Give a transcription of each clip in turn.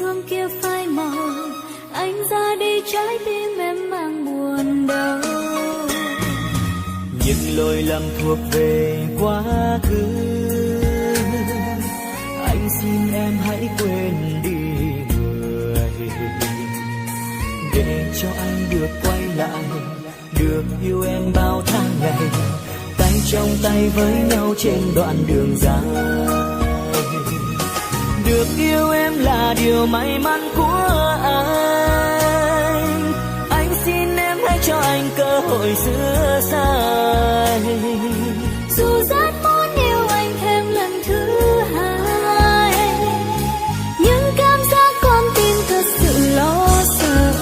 thương kia phai màu, anh ra đi trái tim em mang buồn đau. Những lỗi lầm thuộc về quá khứ, anh xin em hãy quên đi người, để cho anh được quay lại, được yêu em bao tháng ngày, tay trong tay với nhau trên đoạn đường dài. Được yêu em là điều may mắn của anh xin em hãy cho anh cơ hội sửa sai. Dù rất muốn yêu anh thêm lần thứ hai, nhưng cảm giác con tim thật sự lo sợ.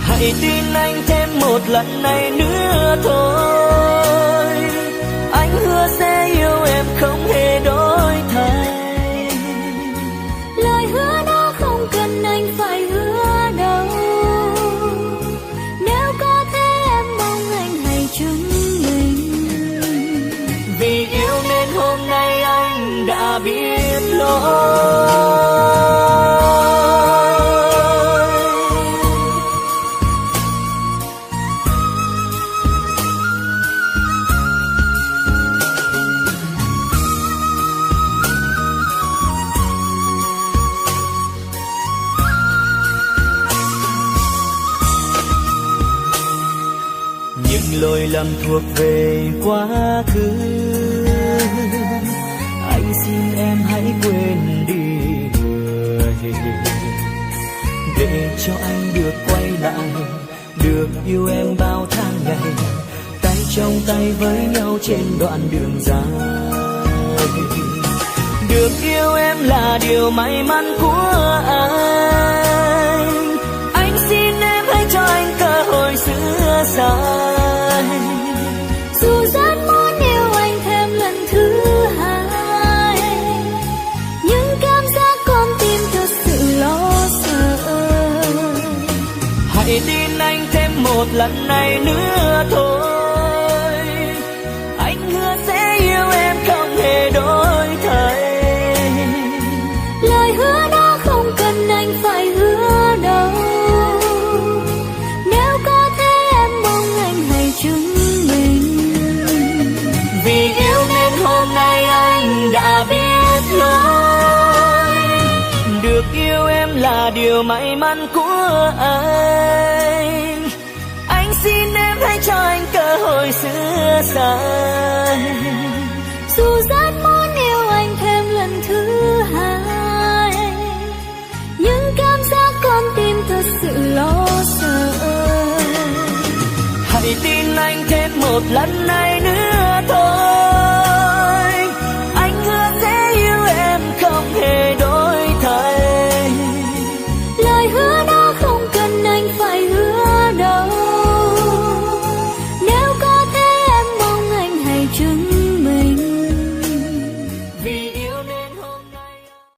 Hãy tin anh thêm một lần này nữa thôi, anh hứa sẽ yêu em không hề đổi thay. Lời hứa đó không cần anh phải hứa đâu, nếu có thế em mong anh hãy chứng minh. Vì yêu nên hôm nay anh đã biết lỗi. Những lỗi lầm thuộc về quá khứ, anh xin em hãy quên đi người, để cho anh được quay lại, được yêu em bao tháng ngày, tay trong tay với nhau trên đoạn đường dài. Được yêu em là điều may mắn của anh xin em hãy cho anh cơ hội sửa sai. Dù rất muốn yêu anh thêm lần thứ hai, nhưng cảm giác con tim thật sự lo sợ. Hãy tin anh thêm một lần này nữa thôi, anh hứa sẽ yêu em không hề đổi thay. Lời hứa đó không cần anh phải hứa đâu, nếu có thế em mong anh hãy chứng minh. Vì yêu nên hôm nay anh đã biết lỗi, được yêu em là điều may mắn của anh xin em hãy cho anh cơ hội sửa sai. Dù rất muốn yêu anh thêm lần thứ hai, nhưng cảm giác con tim thật sự lo sợ. Hãy tin anh thêm một lần này nữa thôi,